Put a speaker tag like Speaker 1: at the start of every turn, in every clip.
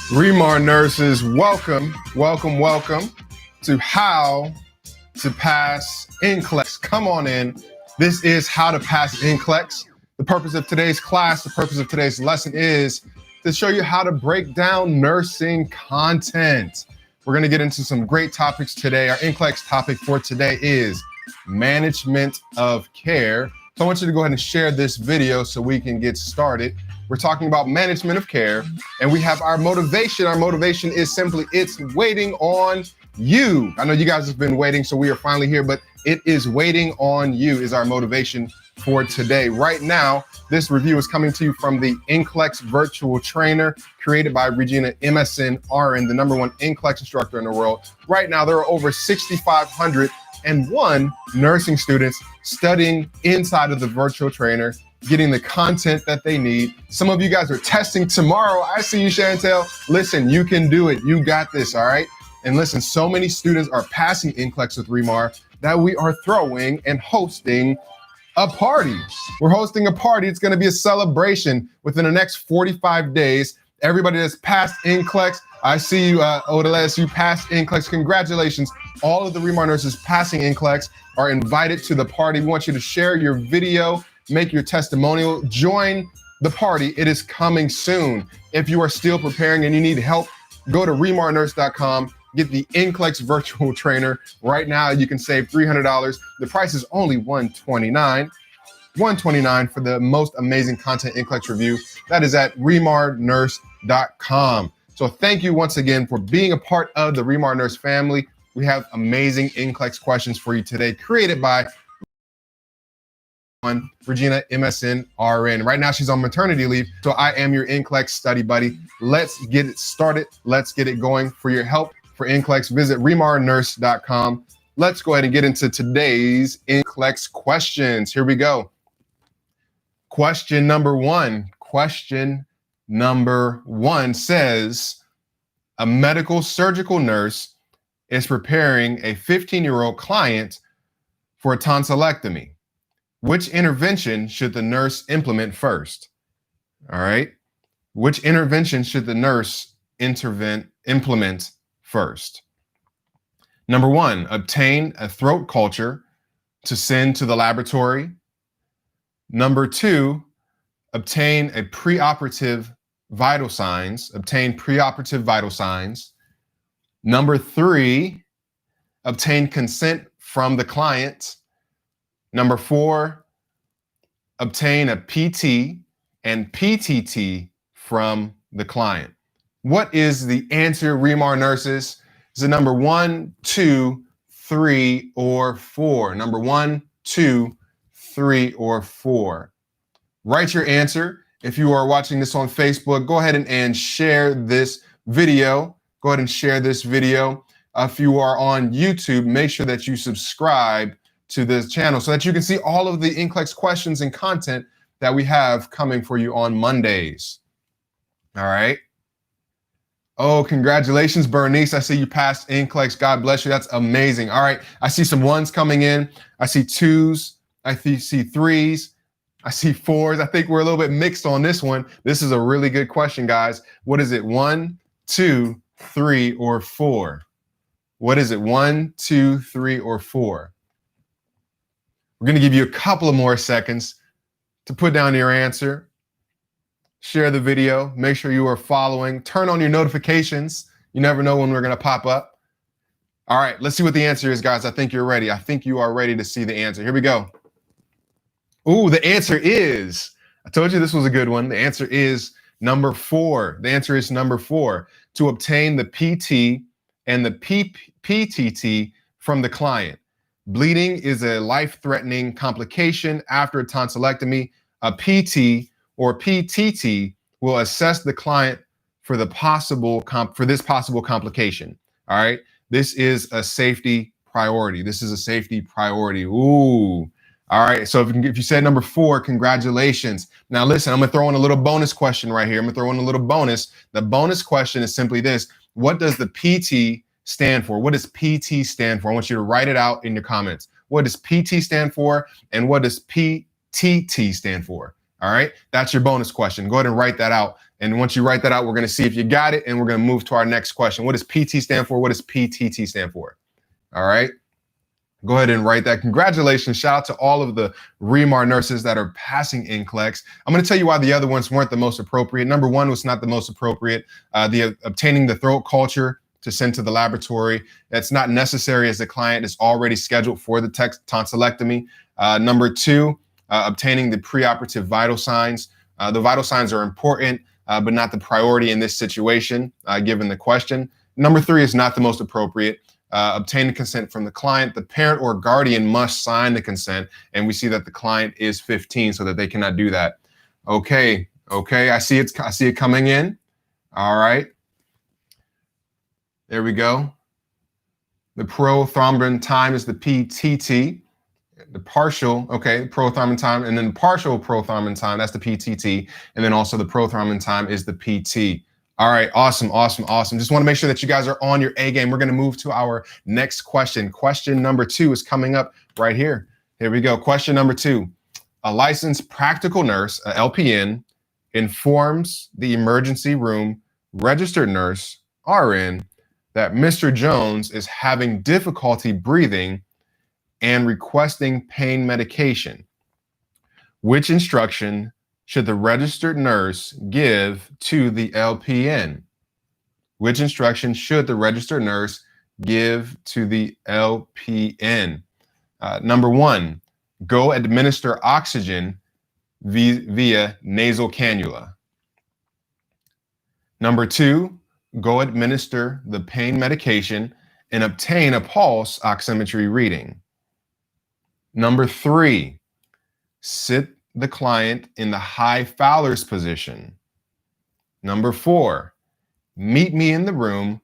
Speaker 1: ReMar nurses, welcome to How to Pass Nclex. Come on in. This is How to Pass Nclex. The purpose of today's class, the purpose of today's lesson is to show you how to break down nursing content. We're going to get into some great topics today. Our Nclex topic for today is management of care. So I want you to go ahead and share this video so we can get started. We're talking about management of care, and we have our motivation. Our motivation is simply, it's waiting on you. I know you guys have been waiting, so we are finally here, but it is waiting on you is our motivation for today. Right now, this review is coming to you from the Nclex virtual trainer created by Regina MSN RN, the #1 Nclex instructor in the world. Right now, there are over 6,501 nursing students studying inside of the virtual trainer, getting the content that they need. Some of you guys are testing tomorrow. I see you, Chantel. Listen, you can do it. You got this, all right? And listen, so many students are passing Nclex with ReMar that we are throwing and hosting a party. We're hosting a party. It's going to be a celebration within the next 45 days. Everybody that's passed Nclex, I see you, Odeles, you passed Nclex. Congratulations. All of the ReMar nurses passing Nclex are invited to the party. We want you to share your video, make your testimonial, join the party. It is coming soon. If you are still preparing and you need help, go to remarnurse.com, get the Nclex virtual trainer. Right now, you can save $300. The price is only $129. $129 for the most amazing content Nclex review. That is at remarnurse.com. So thank you once again for being a part of the ReMar Nurse family. We have amazing Nclex questions for you today, created by Regina MSN RN. Right now, she's on maternity leave, so I am your Nclex study buddy. Let's get it started. Let's get it going. For your help for Nclex, visit remarnurse.com. Let's go ahead and get into today's Nclex questions. Here we go. Question number one. Question number one says, a medical surgical nurse is preparing a 15-year-old client for a tonsillectomy. Which intervention should the nurse implement first? All right. Which intervention should the nurse implement first? Number one, obtain a throat culture to send to the laboratory. Number two, obtain a preoperative vital signs. Obtain preoperative vital signs. Number three, obtain consent from the client. Number four, obtain a PT and PTT from the client. What is the answer, ReMar nurses? Is it number 1, 2, 3, or 4? Number 1, 2, 3, or 4. Write your answer. If you are watching this on Facebook, go ahead and share this video. Go ahead and share this video. If you are on YouTube, make sure that you subscribe to this channel so that you can see all of the Nclex questions and content that we have coming for you on Mondays. All right. Oh, congratulations, Bernice. I see you passed Nclex. God bless you. That's amazing. All right. I see some ones coming in. I see twos. I see threes. I see fours. I think we're a little bit mixed on this one. This is a really good question, guys. What is it? 1, 2, 3, or 4? What is it? 1, 2, 3, or 4? We're going to give you a couple of more seconds to put down your answer. Share the video. Make sure you are following. Turn on your notifications. You never know when we're going to pop up. All right, let's see what the answer is, guys. I think you're ready. I think you are ready to see the answer. Here we go. Ooh, the answer is, I told you this was a good one. The answer is number 4. The answer is number 4, to obtain the PT and the PTT from the client. Bleeding is a life-threatening complication after a tonsillectomy. A PT or PTT will assess the client for this possible complication. All right. This is a safety priority. This is a safety priority. Ooh. All right. So if you said number 4, congratulations. Now listen, I'm gonna throw in a little bonus question right here. I'm gonna throw in a little bonus. The bonus question is simply this: what does the PT stand for? What does PT stand for? I want you to write it out in your comments. What does PT stand for, and what does PTT stand for? All right, that's your bonus question. Go ahead and write that out. And once you write that out, we're going to see if you got it, and we're going to move to our next question. What does PT stand for? What does PTT stand for? All right. Go ahead and write that. Congratulations. Shout out to all of the ReMar nurses that are passing Nclex. I'm going to tell you why the other ones weren't the most appropriate. Number one was not the most appropriate. Obtaining the throat culture to send to the laboratory. That's not necessary as the client is already scheduled for the tonsillectomy. Number two, obtaining the preoperative vital signs. The vital signs are important, but not the priority in this situation, given the question. Number three is not the most appropriate. Obtain the consent from the client. The parent or guardian must sign the consent, and we see that the client is 15, so that they cannot do that. Okay, I see it coming in. All right, there we go. The prothrombin time is the PTT. The partial, prothrombin time, and then partial prothrombin time, that's the PTT, and then also the prothrombin time is the PT. All right, awesome. Just want to make sure that you guys are on your A game. We're going to move to our next question. Question number 2 is coming up right here. Here we go. Question number 2. A licensed practical nurse, a LPN, informs the emergency room registered nurse, RN, that Mr. Jones is having difficulty breathing and requesting pain medication. Which instruction should the registered nurse give to the LPN? Which instruction should the registered nurse give to the LPN? Number 1, go administer oxygen via nasal cannula. Number 2, go administer the pain medication and obtain a pulse oximetry reading. Number 3, sit the client in the high Fowler's position. Number 4, meet me in the room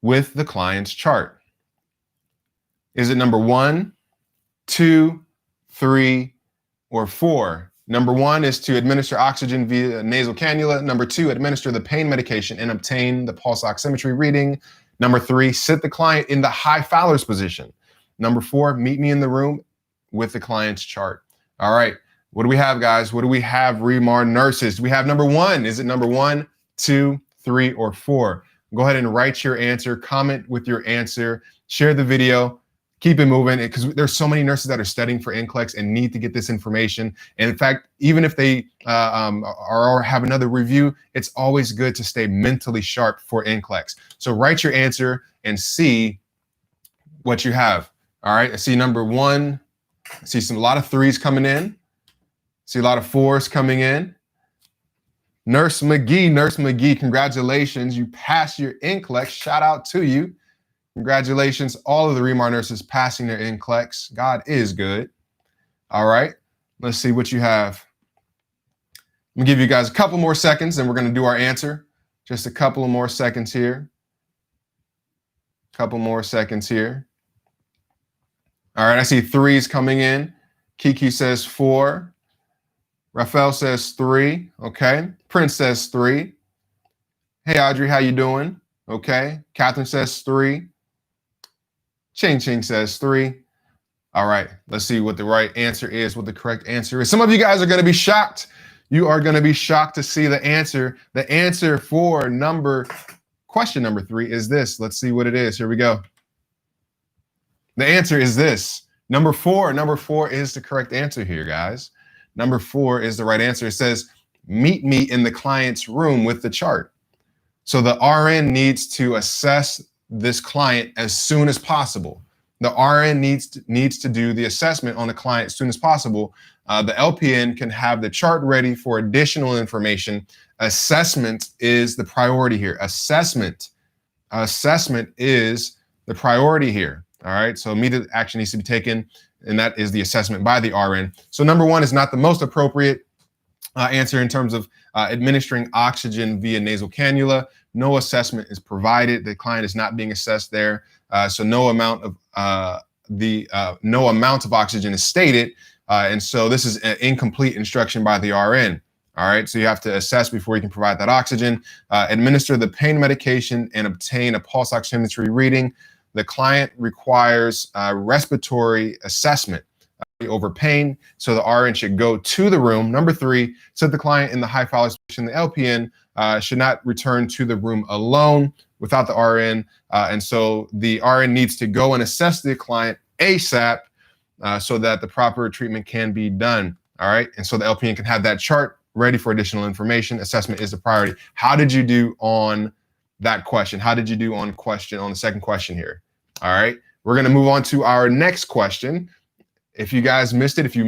Speaker 1: with the client's chart. Is it number 1, 2, 3, or 4? Number 1 is to administer oxygen via nasal cannula. Number 2, administer the pain medication and obtain the pulse oximetry reading. Number 3, sit the client in the high Fowler's position. Number 4, meet me in the room with the client's chart. All right. What do we have, guys? What do we have, ReMar nurses? Do we have number 1? Is it number 1, 2, 3, or 4? Go ahead and write your answer. Comment with your answer. Share the video. Keep it moving, because there's so many nurses that are studying for Nclex and need to get this information. And in fact, even if they or have another review, it's always good to stay mentally sharp for Nclex. So write your answer and see what you have. All right. I see number 1. I see a lot of 3s coming in. See a lot of 4s coming in. Nurse McGee, congratulations. You passed your Nclex. Shout out to you. Congratulations, all of the ReMar nurses passing their Nclex. God is good. All right, let's see what you have. I'm gonna give you guys a couple more seconds and we're gonna do our answer. Just a couple of more seconds here. Couple more seconds here. All right, I see 3s coming in. Kiki says 4. Rafael says 3. Okay. Prince says 3. Hey, Audrey, how you doing? Okay. Catherine says 3. Ching Ching says 3. All right. Let's see what the right answer is, what the correct answer is. Some of you guys are going to be shocked. You are going to be shocked to see the answer. The answer for question number 3 is this. Let's see what it is. Here we go. The answer is this. Number 4. Number 4 is the correct answer here, guys. Number 4 is the right answer. It says, meet me in the client's room with the chart. So the RN needs to assess this client as soon as possible. The RN needs to do the assessment on the client as soon as possible. The LPN can have the chart ready for additional information. Assessment is the priority here. Assessment is the priority here. All right, so immediate action needs to be taken, and that is the assessment by the RN. So number 1 is not the most appropriate answer in terms of administering oxygen via nasal cannula. No assessment is provided. The client is not being assessed there, so no amount of oxygen is stated, and so this is an incomplete instruction by the RN. All right, so you have to assess before you can provide that oxygen. Administer the pain medication and obtain a pulse oximetry reading. The client requires respiratory assessment. over pain. So the RN should go to the room. Number 3, set the client in the high phallus position. The LPN should not return to the room alone without the RN. And so the RN needs to go and assess the client ASAP so that the proper treatment can be done. All right. And so the LPN can have that chart ready for additional information. Assessment is a priority. How did you do on that question? How did you do on the second question here? All right. We're going to move on to our next question. If you guys missed it, if you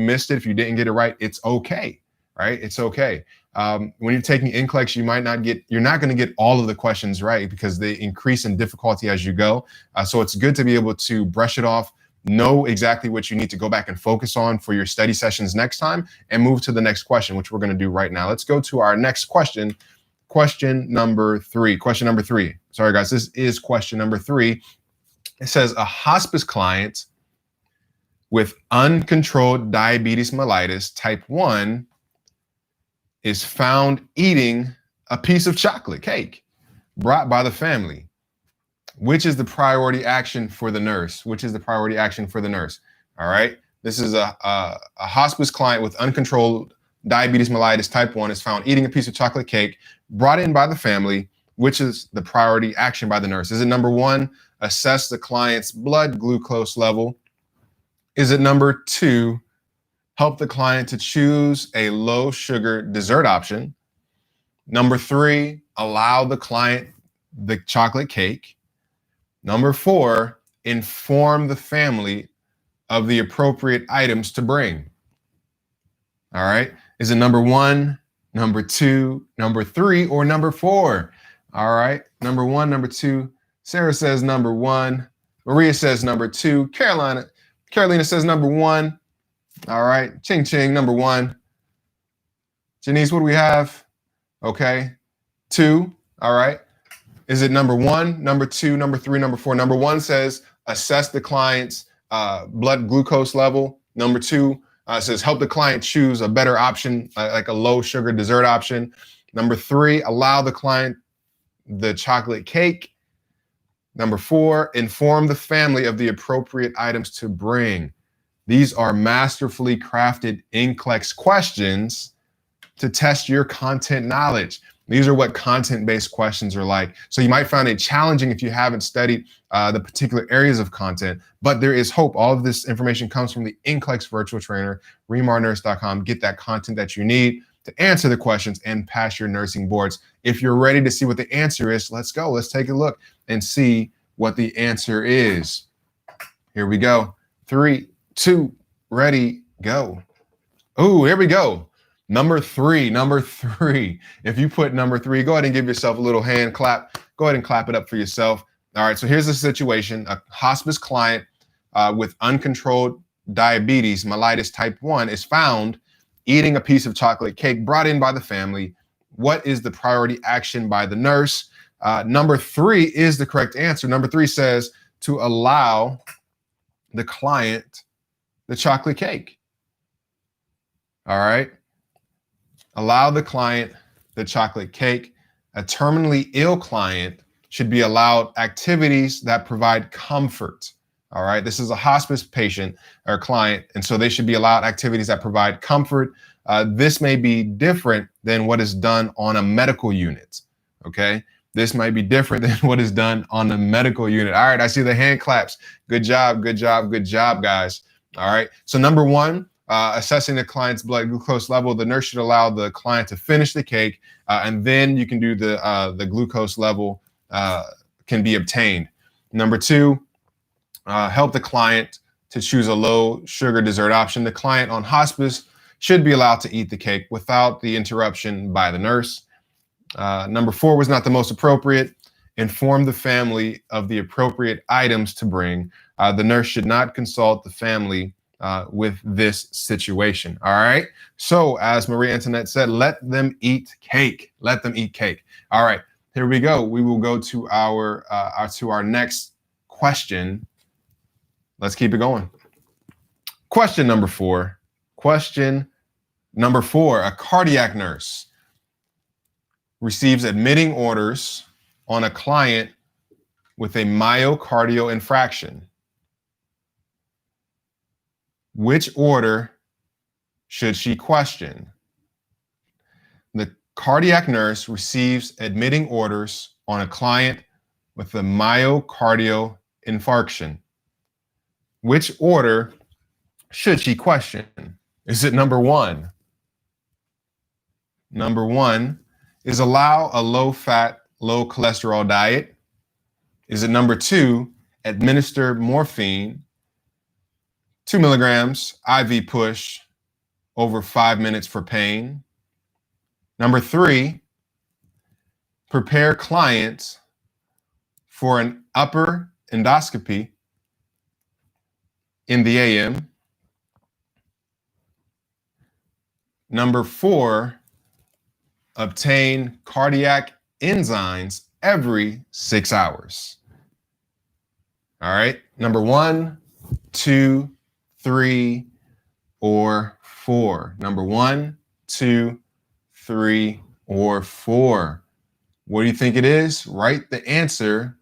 Speaker 1: didn't get it right, it's okay, right? It's okay. When you're taking Nclex, you're not going to get all of the questions right because they increase in difficulty as you go. So it's good to be able to brush it off, know exactly what you need to go back and focus on for your study sessions next time, and move to the next question, which we're going to do right now. Let's go to our next question. Question number 3. Sorry, guys, this is question number 3. It says a hospice client with uncontrolled diabetes mellitus type 1 is found eating a piece of chocolate cake brought by the family. Which is the priority action for the nurse? All right. This is a hospice client with uncontrolled diabetes mellitus type 1 is found eating a piece of chocolate cake brought in by the family. Which is the priority action by the nurse? Is it number 1, assess the client's blood glucose level? Is it number 2, help the client to choose a low sugar dessert option? Number 3, allow the client the chocolate cake? Number 4, inform the family of the appropriate items to bring. All right. Is it number 1, number 2, number 3, or number 4? All right. Number 1, number 2. Sarah says number 1. Maria says number 2. Carolina says number 1. All right. Ching ching, number 1. Janice, what do we have? Okay. 2. All right. Is it number 1, number 2, number 3, number 4? Number 1 says assess the client's blood glucose level. Number 2 says help the client choose a better option, like a low sugar dessert option. Number 3, allow the client the chocolate cake. Number 4, inform the family of the appropriate items to bring. These are masterfully crafted Nclex questions to test your content knowledge. These are what content-based questions are like. So you might find it challenging if you haven't studied the particular areas of content, but there is hope. All of this information comes from the Nclex virtual trainer, ReMarNurse.com. Get that content that you need to answer the questions and pass your nursing boards. If you're ready to see what the answer is, let's go. Let's take a look and see what the answer is. Here we go. 3, 2, ready, go. Oh, here we go. Number 3. If you put number 3, go ahead and give yourself a little hand clap. Go ahead and clap it up for yourself. All right, so here's the situation. A hospice client with uncontrolled diabetes mellitus type 1 is found eating a piece of chocolate cake brought in by the family. What is the priority action by the nurse? Number 3 is the correct answer. Number 3 says to allow the client the chocolate cake. All right. Allow the client the chocolate cake. A terminally ill client should be allowed activities that provide comfort. All right. This is a hospice patient or client, and so they should be allowed activities that provide comfort. This may be different than what is done on a medical unit. Okay. This might be different than what is done on the medical unit. All right. I see the hand claps. Good job, guys. All right. So number 1, assessing the client's blood glucose level. The nurse should allow the client to finish the cake, and then you can do the glucose level can be obtained. Number 2, help the client to choose a low sugar dessert option. The client on hospice should be allowed to eat the cake without the interruption by the nurse. Number 4 was not the most appropriate. Inform the family of the appropriate items to bring. The nurse should not consult the family with this situation. All right. So as Marie Antoinette said, let them eat cake. Let them eat cake. All right. Here we go. We will go to our next question. Let's keep it going. Question number 4. A cardiac nurse receives admitting orders on a client with a myocardial infarction. Which order should she question? The cardiac nurse receives admitting orders on a client with a myocardial infarction. Which order should she question? Is it number one? Number one is allow a low-fat, low-cholesterol diet. Is it number two, administer morphine, 2 milligrams IV push over 5 minutes for pain? Number three, prepare clients for an upper endoscopy in the AM. Number four, obtain cardiac enzymes every 6 hours. All right, number 1, 2, 3, or 4. Number 1, 2, 3, or 4. What do you think it is? Write the answer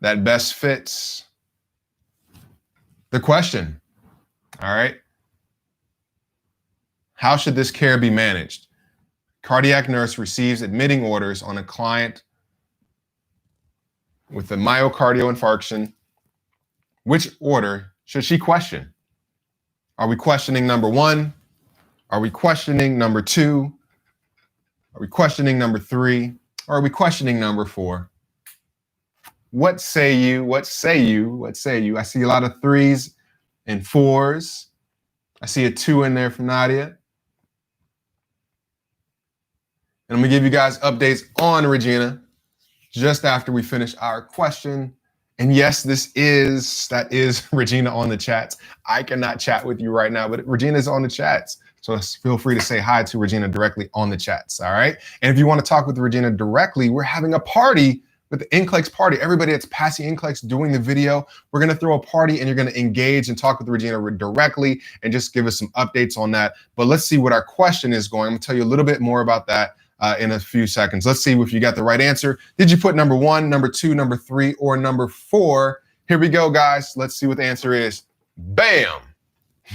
Speaker 1: that best fits the question. All right. How should this care be managed? Cardiac nurse receives admitting orders on a client with a myocardial infarction. Which order should she question? Are we questioning number 1? Are we questioning number 2? Are we questioning number 3? Or are we questioning number 4? What say you? What say you? What say you? I see a lot of 3s and 4s. I see a 2 in there from Nadia. And I'm gonna give you guys updates on Regina just after we finish our question. And yes, that is Regina on the chats. I cannot chat with you right now, but Regina is on the chats. So feel free to say hi to Regina directly on the chats, all right? And if you want to talk with Regina directly, we're having a party with the Nclex party. Everybody that's passing Nclex doing the video, we're gonna throw a party and you're gonna engage and talk with Regina directly and just give us some updates on that. But let's see what our question is going. I'm gonna tell you a little bit more about that in a few seconds. Let's see if you got the right answer. Did you put number 1, number 2, number 3, or number 4? Here we go, guys. Let's see what the answer is. Bam!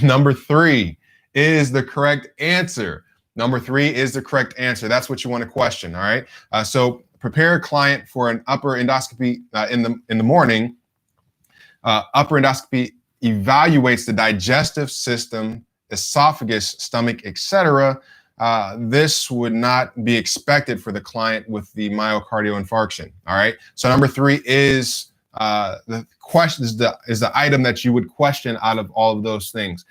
Speaker 1: Number 3 is the correct answer. Number 3 is the correct answer. That's what you want to question, all right? So prepare a client for an upper endoscopy in the morning. Upper endoscopy evaluates the digestive system, esophagus, stomach, etc. This would not be expected for the client with the myocardial infarction. All right. So number 3 is the question is the item that you would question out of all of those things.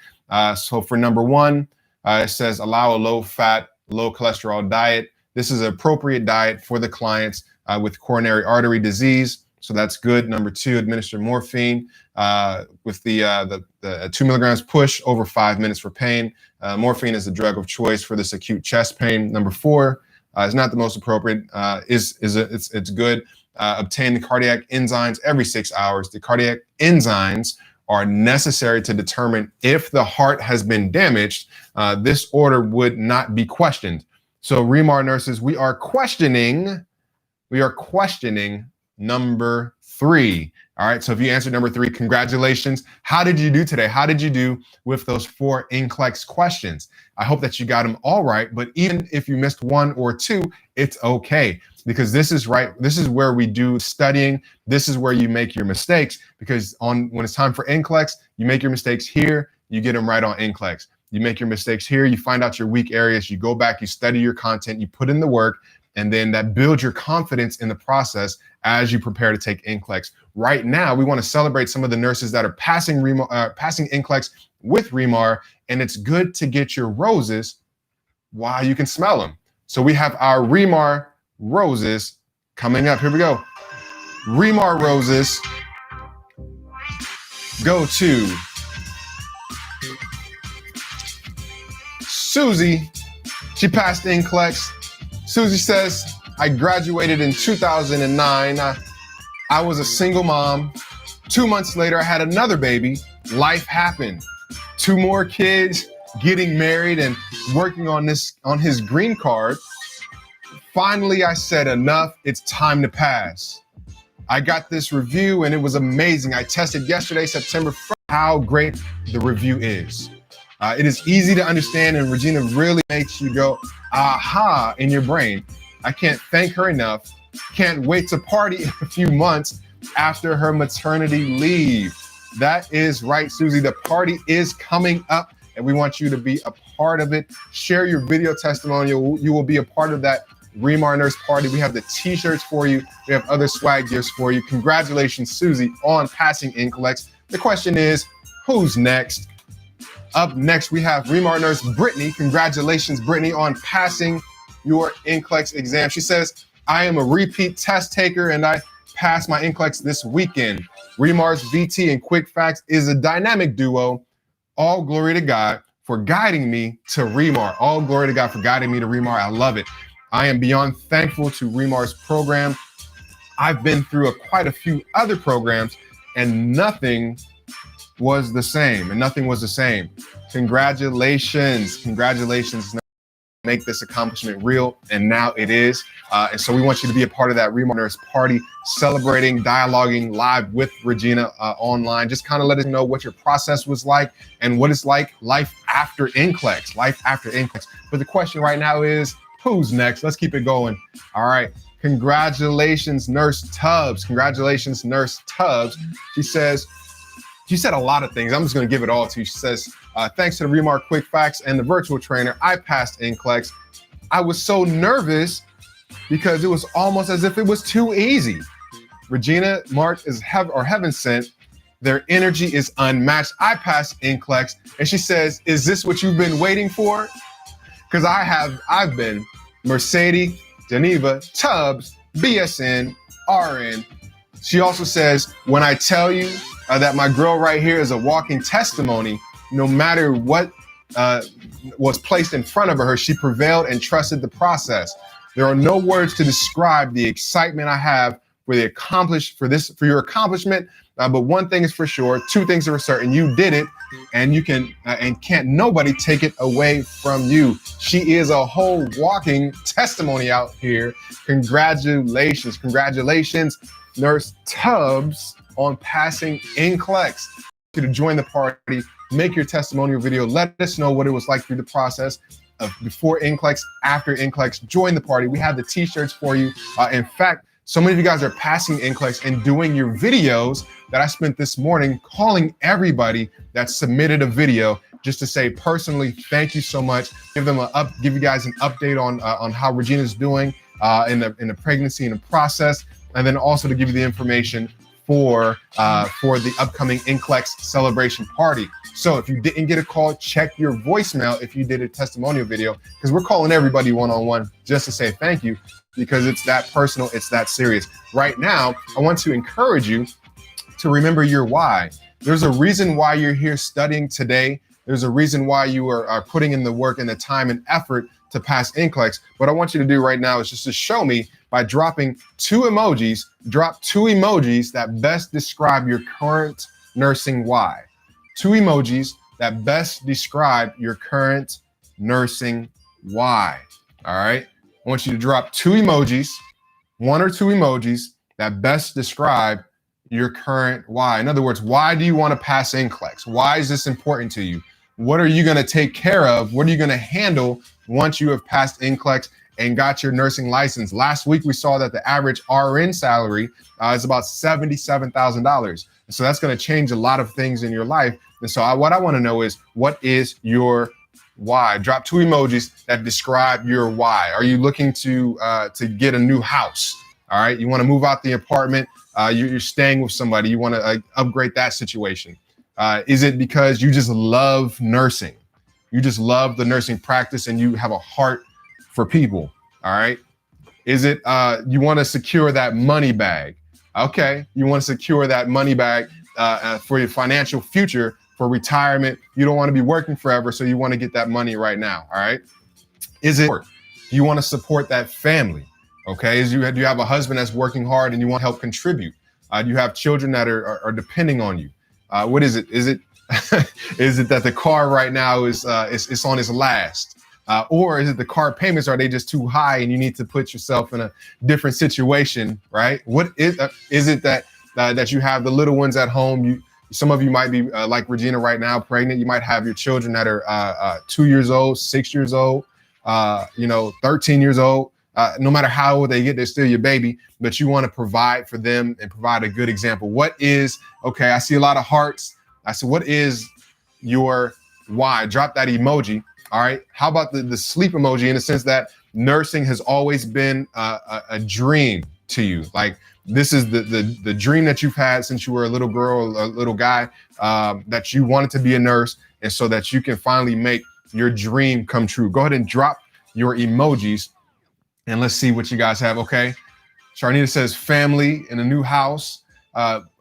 Speaker 1: So for number 1, it says allow a low-fat, low-cholesterol diet. This is an appropriate diet for the clients with coronary artery disease. So that's good. Number 2, administer morphine with the 2 milligrams push over 5 minutes for pain. Morphine is the drug of choice for this acute chest pain. Number 4 is not the most appropriate. It's good. Obtain the cardiac enzymes every 6 hours. The cardiac enzymes are necessary to determine if the heart has been damaged. This order would not be questioned. So ReMar nurses, we are questioning number 3. All right, so if you answered number 3, congratulations. How did you do today? How did you do with those 4 Nclex questions? I hope that you got them all right, but even if you missed 1 or 2, it's okay, because this is right. This is where we do studying. This is where you make your mistakes, because when it's time for Nclex, you make your mistakes here, you get them right on Nclex. You make your mistakes here, you find out your weak areas, you go back, you study your content, you put in the work, and then that builds your confidence in the process as you prepare to take Nclex. Right now, we want to celebrate some of the nurses that are passing Nclex with ReMar, and it's good to get your roses while you can smell them. So we have our ReMar roses coming up. Here we go. ReMar roses go to Susie. She passed Nclex. Susie says, I graduated in 2009. I was a single mom. 2 months later, I had another baby. Life happened. 2 more kids, getting married, and working on his green card. Finally, I said, enough. It's time to pass. I got this review and it was amazing. I tested yesterday, September 1st. how great the review is. It is easy to understand, and Regina really makes you go, aha, in your brain. I can't thank her enough. Can't wait to party in a few months after her maternity leave. That is right, Susie. The party is coming up, and we want you to be a part of it. Share your video testimonial. You will be a part of that ReMar Nurse Party. We have the t-shirts for you. We have other swag gifts for you. Congratulations, Susie, on passing Nclex. The question is, who's next? Up next, we have ReMar Nurse Brittany. Congratulations, Brittany, on passing your Nclex exam. She says, I am a repeat test taker and I passed my Nclex this weekend. ReMar's VT and Quick Facts is a dynamic duo. All glory to God for guiding me to ReMar. All glory to God for guiding me to ReMar. I love it. I am beyond thankful to ReMar's program. I've been through quite a few other programs and nothing was the same. Congratulations. Make this accomplishment real, and now it is. And so we want you to be a part of that ReMar Nurse Party, celebrating, dialoguing live with Regina online. Just kind of let us know what your process was like and what it's like life after Nclex. But the question right now is, who's next? Let's keep it going. All right. Congratulations, Nurse Tubbs. She said a lot of things. I'm just going to give it all to you. She says, thanks to the ReMar Quick Facts and the virtual trainer, I passed Nclex. I was so nervous because it was almost as if it was too easy. Regina, Mark is heaven sent. Their energy is unmatched. I passed Nclex. And she says, is this what you've been waiting for? Because I've been Mercedes, Geneva, Tubbs, BSN, RN. She also says, when I tell you that my girl right here is a walking testimony, no matter what was placed in front of her, she prevailed and trusted the process. There are no words to describe the excitement I have for your accomplishment. But one thing is for sure, two things are certain: you did it, and you can and can't nobody take it away from you. She is a whole walking testimony out here. Congratulations, Nurse Tubbs, on passing Nclex. To join the party, make your testimonial video. Let us know what it was like through the process of before Nclex, after Nclex. Join the party. We have the t-shirts for you. In fact, so many of you guys are passing Nclex and doing your videos that I spent this morning calling everybody that submitted a video just to say personally, thank you so much. Give you guys an update on how Regina's doing in the pregnancy and the process, and then also to give you the information for the upcoming Nclex celebration party. So if you didn't get a call, check your voicemail if you did a testimonial video, because we're calling everybody one-on-one just to say thank you, because it's that personal, it's that serious. Right now, I want to encourage you to remember your why. There's a reason why you're here studying today. There's a reason why you are putting in the work and the time and effort to pass Nclex. What I want you to do right now is just to show me by dropping two emojis. Drop two emojis that best describe your current nursing why. Two emojis that best describe your current nursing why. All right. I want you to drop two emojis, one or two emojis that best describe your current why. In other words, why do you want to pass Nclex? Why is this important to you? What are you going to take care of? What are you going to handle once you have passed Nclex and got your nursing license? Last week, we saw that the average RN salary is about $77,000. So that's going to change a lot of things in your life. And so what I want to know is, what is your why? Drop two emojis that describe your why. Are you looking to get a new house? All right. You want to move out the apartment. You're staying with somebody. You want to upgrade that situation. Is it because you just love nursing? You just love the nursing practice and you have a heart for people. All right. Is it you want to secure that money bag? Okay. You want to secure that money bag for your financial future, for retirement. You don't want to be working forever, so you want to get that money right now. All right. Is it you want to support that family? Okay. Do you have a husband that's working hard and you want to help contribute? Do you have children that are depending on you? What is it? Is it is it that the car right now is it's on its last? Or is it the car payments, are they just too high and you need to put yourself in a different situation, right? What is it that you have the little ones at home, Some of you might be like Regina right now, pregnant. You might have your children that are 2 years old, 6 years old, 13 years old. No matter how old they get, they're still your baby, but you want to provide for them and provide a good example. What is, okay, I see a lot of hearts. I said, what is your why? Drop that emoji. All right. How about the sleep emoji, in the sense that nursing has always been a dream to you? Like, this is the dream that you've had since you were a little girl, a little guy, that you wanted to be a nurse, and so that you can finally make your dream come true. Go ahead and drop your emojis, and let's see what you guys have. Okay. Sharnita says family in a new house.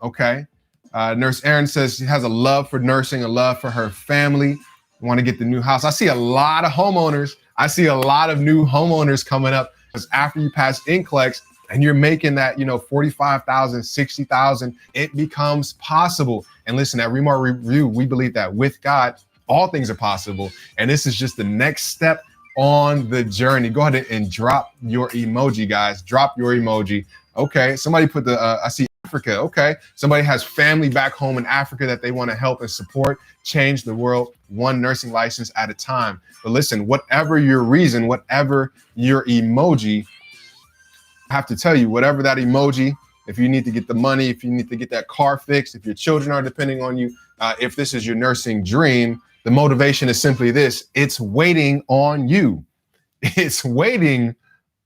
Speaker 1: Okay. Nurse Erin says she has a love for nursing, a love for her family. Want to get the new house. I see a lot of homeowners. I see a lot of new homeowners coming up, because after you pass Nclex and you're making that, 45,000, 60,000, it becomes possible. And listen, at ReMar Review, we believe that with God, all things are possible. And this is just the next step on the journey. Go ahead and drop your emoji, guys. Drop your emoji. Okay. Somebody put I see Africa. Okay. Somebody has family back home in Africa that they want to help and support, change the world one nursing license at a time. But listen, whatever your reason, whatever your emoji, I have to tell you, whatever that emoji, if you need to get the money, if you need to get that car fixed, if your children are depending on you, if this is your nursing dream, the motivation is simply this: it's waiting on you. It's waiting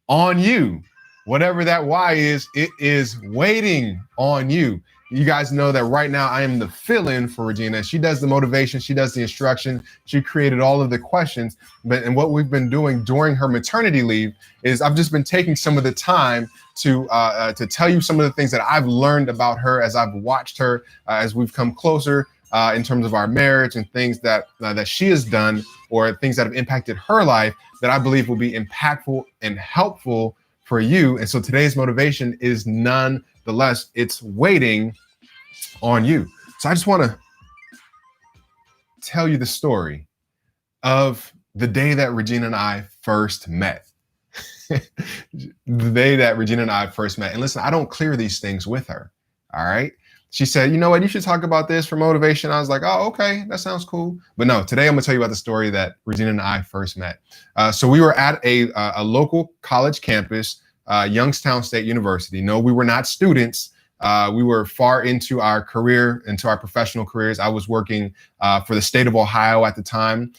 Speaker 1: on you. Whatever that why is, it is waiting on you. You guys know that right now I am the fill-in for Regina. She does the motivation, she does the instruction, she created all of the questions. And what we've been doing during her maternity leave is I've just been taking some of the time to tell you some of the things that I've learned about her as I've watched her, as we've come closer in terms of our marriage, and things that she has done, or things that have impacted her life that I believe will be impactful and helpful for you. And so today's motivation is nonetheless, it's waiting on you. So I just want to tell you the story of the day that Regina and I first met. The day that Regina and I first met. And listen, I don't clear these things with her. All right. She said, you know what, you should talk about this for motivation. I was like, oh, okay, that sounds cool. But no, today I'm gonna tell you about the story that Regina and I first met. So we were at a local college campus, Youngstown State University. No, we were not students. We were far into our career, into our professional careers. I was working for the state of Ohio at the time,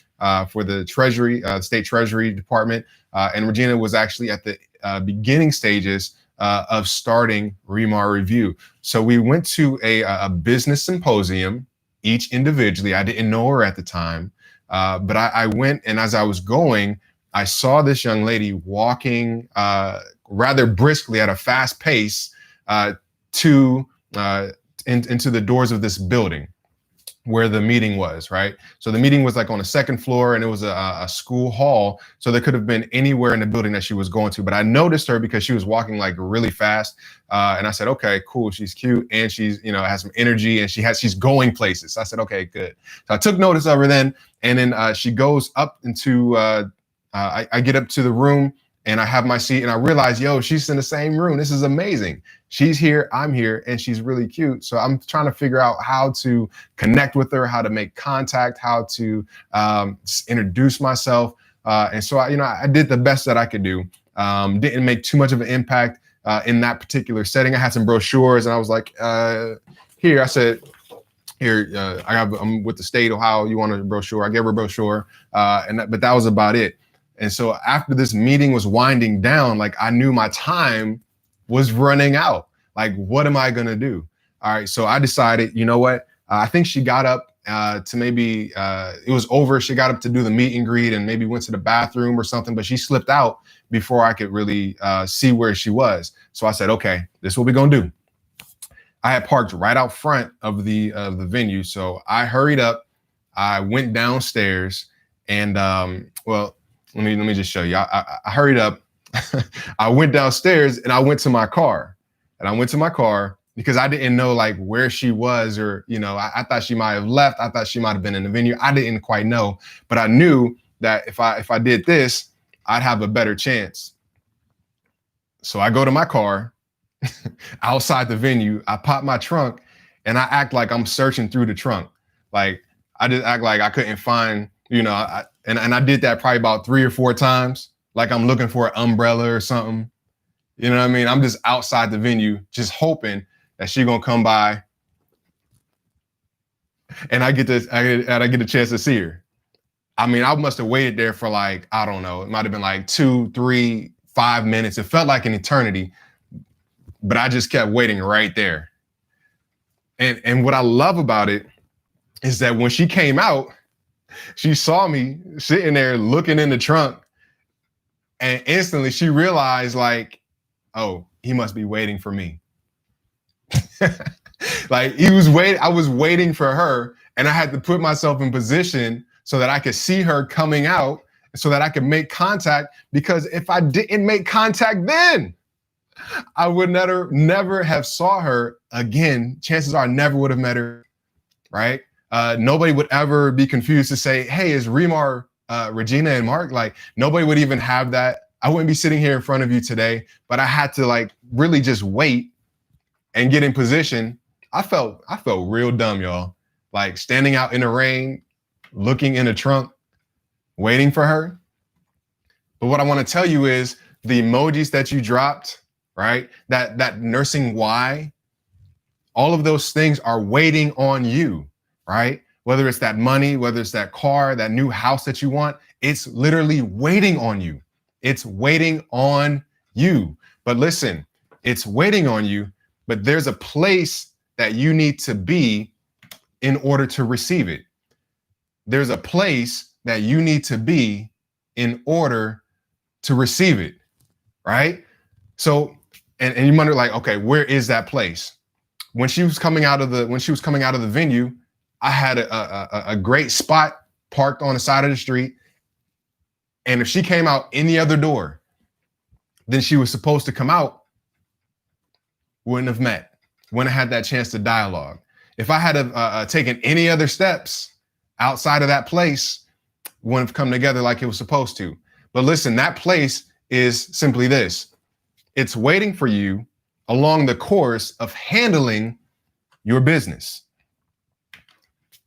Speaker 1: for the Treasury, State Treasury Department. And Regina was actually at the beginning stages of starting ReMar Review. So we went to a business symposium, each individually. I didn't know her at the time, but I went, and as I was going, I saw this young lady walking rather briskly at a fast pace into the doors of this building where the meeting was, right? So the meeting was like on the second floor, and it was a school hall. So there could have been anywhere in the building that she was going to, but I noticed her because she was walking like really fast. And I said, okay, cool. She's cute. And she's, has some energy, and she's going places. So I said, okay, good. So I took notice of her then. And then she goes up into, I get up to the room, and I have my seat, and I realize, yo, she's in the same room. This is amazing. She's here, I'm here, and she's really cute. So I'm trying to figure out how to connect with her, how to make contact, how to introduce myself. And so I did the best that I could do. Didn't make too much of an impact in that particular setting. I had some brochures, and I was like, here, I said, here, I'm with the state of Ohio. You want a brochure? I gave her a brochure, but that was about it. And so after this meeting was winding down, like, I knew my time was running out. Like, what am I going to do? All right. So I decided, you know what? I think she got up to maybe, it was over. She got up to do the meet and greet and maybe went to the bathroom or something, but she slipped out before I could really see where she was. So I said, okay, this is what we're going to do. I had parked right out front of the venue. So I hurried up. I went downstairs, and let me just show you. I hurried up. I went downstairs, and I went to my car. And I went to my car because I didn't know like where she was, or I thought she might have left. I thought she might have been in the venue. I didn't quite know, but I knew that if I did this, I'd have a better chance. So I go to my car outside the venue. I pop my trunk, and I act like I'm searching through the trunk. Like I just act like I couldn't find, and I did that probably about 3 or 4 times. Like I'm looking for an umbrella or something. You know what I mean? I'm just outside the venue, just hoping that she gonna come by and I get a chance to see her. I mean, I must have waited there for like, I don't know, it might have been like 2, 3, 5 minutes. It felt like an eternity, but I just kept waiting right there. And what I love about it is that when she came out, she saw me sitting there looking in the trunk, and instantly she realized like, oh, he must be waiting for me. Like I was waiting for her, and I had to put myself in position so that I could see her coming out, so that I could make contact, because if I didn't make contact then, I would never have saw her again. Chances are I never would have met her, right? Nobody would ever be confused to say, hey, is ReMar Regina and Mark? Like nobody would even have that. I wouldn't be sitting here in front of you today, but I had to like really just wait and get in position. I felt real dumb, y'all. Like standing out in the rain, looking in the trunk, waiting for her. But what I want to tell you is the emojis that you dropped, right? That nursing Y, all of those things are waiting on you, right? Whether it's that money, whether it's that car, that new house that you want, it's literally waiting on you. It's waiting on you. But listen, it's waiting on you, but there's a place that you need to be in order to receive it. There's a place that you need to be in order to receive it, right? So, and you wonder like, okay, where is that place? When she was coming out of the venue, I had a great spot parked on the side of the street. And if she came out any other door than she was supposed to come out, wouldn't have have had that chance to dialogue. If I had taken any other steps outside of that place, wouldn't have come together like it was supposed to. But listen, that place is simply this. It's waiting for you along the course of handling your business.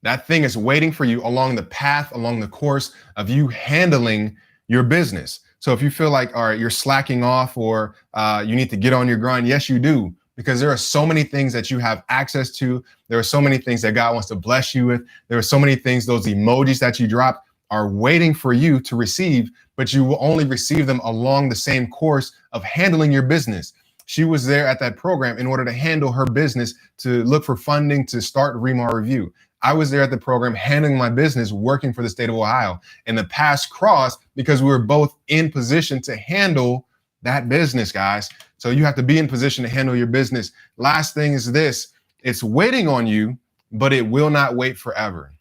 Speaker 1: That thing is waiting for you along the path, along the course of you handling your business. So if you feel like, all right, you're slacking off or you need to get on your grind, yes, you do. Because there are so many things that you have access to. There are so many things that God wants to bless you with. There are so many things, those emojis that you drop are waiting for you to receive, but you will only receive them along the same course of handling your business. She was there at that program in order to handle her business, to look for funding, to start ReMar Review. I was there at the program handling my business, working for the state of Ohio. And the paths crossed because we were both in position to handle that business, guys. So you have to be in position to handle your business. Last thing is this. It's waiting on you, but it will not wait forever.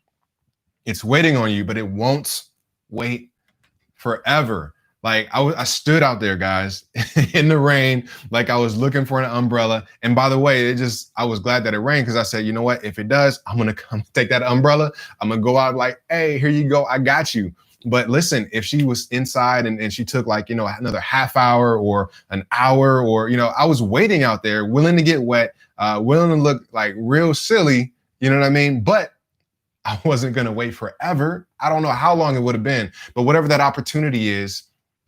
Speaker 1: It's waiting on you, but it won't wait forever. Like I stood out there, guys, in the rain, like I was looking for an umbrella. And by the way, I was glad that it rained because I said, you know what, if it does, I'm going to come take that umbrella. I'm going to go out like, hey, here you go. I got you. But listen, if she was inside and she took like, another half hour or an hour or, I was waiting out there willing to get wet, willing to look like real silly, you know what I mean? But I wasn't going to wait forever. I don't know how long it would have been, but whatever that opportunity is,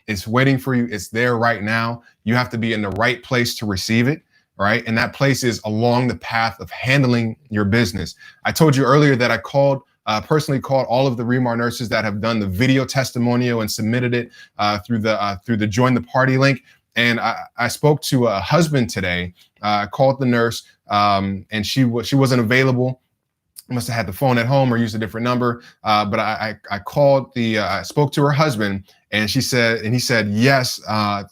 Speaker 1: it's waiting for you. It's there right now. You have to be in the right place to receive it, right? And that place is along the path of handling your business. I told you earlier that I personally called all of the ReMar nurses that have done the video testimonial and submitted it through the Join the Party link. And I spoke to a husband today, called the nurse, and she wasn't available. Must have had the phone at home or used a different number. But I called I spoke to her husband, and he said, yes,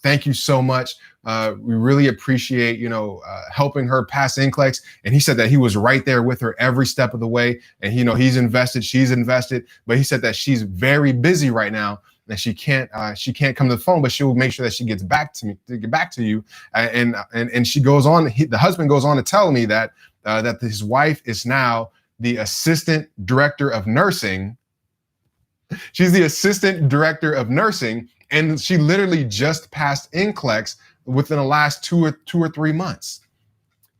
Speaker 1: thank you so much. We really appreciate, helping her pass Nclex. And he said that he was right there with her every step of the way. And, he's invested, she's invested, but he said that she's very busy right now, that she can't come to the phone, but she'll make sure that she gets back to me, to get back to you. And she goes on, the husband goes on to tell me that his wife is now the assistant director of nursing. She's the assistant director of nursing, and she literally just passed Nclex within the last two or 3 months.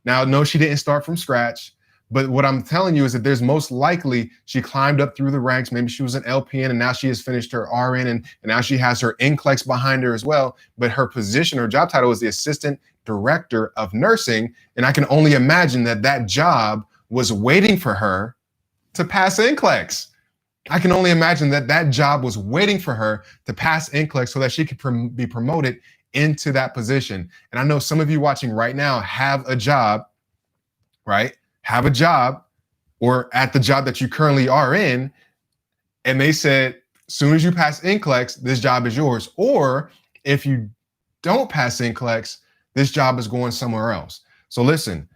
Speaker 1: Now, no, she didn't start from scratch, But what I'm telling you is that there's most likely she climbed up through the ranks. Maybe she was an LPN and now she has finished her RN and now she has her NCLEX behind her as well. But her position, her job title is the Assistant Director of Nursing. And I can only imagine that that job was waiting for her to pass NCLEX. I can only imagine that that job was waiting for her to pass NCLEX so that she could be promoted into that position. And I know some of you watching right now have a job, right? Have a job or at the job that you currently are in. And they said, as soon as you pass NCLEX, this job is yours. Or if you don't pass NCLEX, this job is going somewhere else. So listen,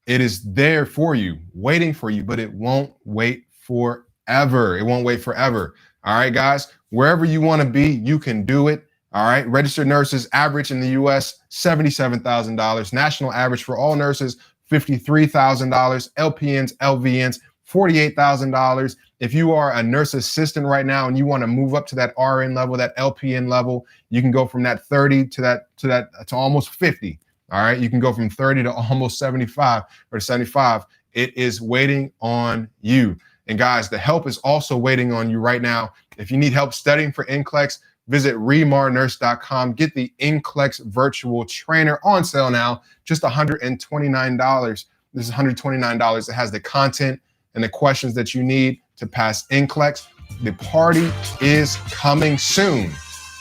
Speaker 1: it is there for you, waiting for you, but it won't wait forever. It won't wait forever. All right, guys, wherever you want to be, you can do it. All right. Registered nurses average in the US, $77,000. National average for all nurses, $53,000. LPNs, LVNs, $48,000. If you are a nurse assistant right now and you want to move up to that RN level, that LPN level, you can go from that 30 to almost 50. All right. You can go from 30 to almost 75 or 75. It is waiting on you. And guys, the help is also waiting on you right now. If you need help studying for NCLEX, visit ReMarNurse.com. Get the Nclex virtual trainer on sale now, just $129. This is $129. It has the content and the questions that you need to pass Nclex. The party is coming soon.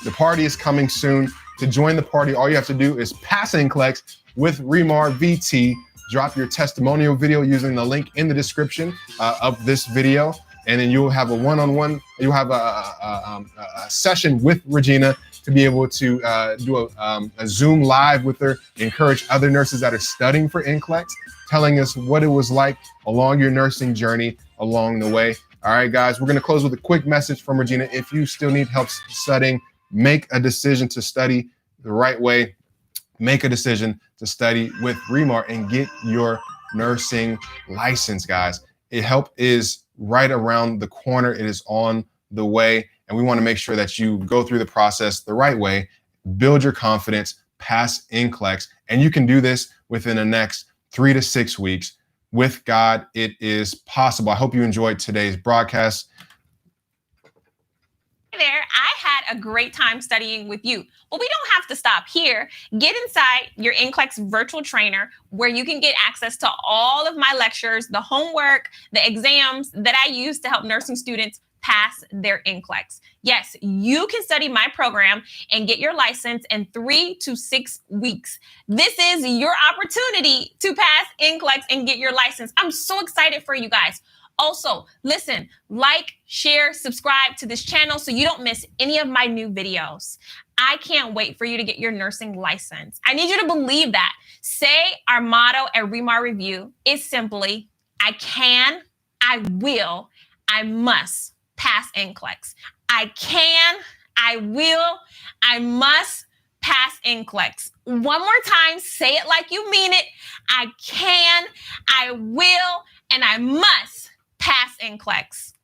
Speaker 1: The party is coming soon. To join the party, all you have to do is pass Nclex with ReMar VT. Drop your testimonial video using the link in the description of this video. And then you'll have a one-on-one, you'll have a session with Regina to be able to do a Zoom live with her, encourage other nurses that are studying for NCLEX, telling us what it was like along your nursing journey along the way. All right, guys, we're going to close with a quick message from Regina. If you still need help studying, make a decision to study the right way. Make a decision to study with ReMar and get your nursing license, guys. Help is right around the corner. It is on the way. And we want to make sure that you go through the process the right way, build your confidence, pass NCLEX, and you can do this within the next 3 to 6 weeks. With God, it is possible. I hope you enjoyed today's broadcast.
Speaker 2: Hey there, I had a great time studying with you. But we don't have to stop here. Get inside your Nclex virtual trainer where you can get access to all of my lectures, the homework, the exams that I use to help nursing students pass their Nclex. Yes, you can study my program and get your license in 3 to 6 weeks. This is your opportunity to pass Nclex and get your license. I'm so excited for you guys. Also, listen, like, share, subscribe to this channel so you don't miss any of my new videos. I can't wait for you to get your nursing license. I need you to believe that. Say our motto at ReMar Review is simply, I can, I will, I must pass NCLEX. I can, I will, I must pass NCLEX. One more time, say it like you mean it. I can, I will, and I must pass NCLEX.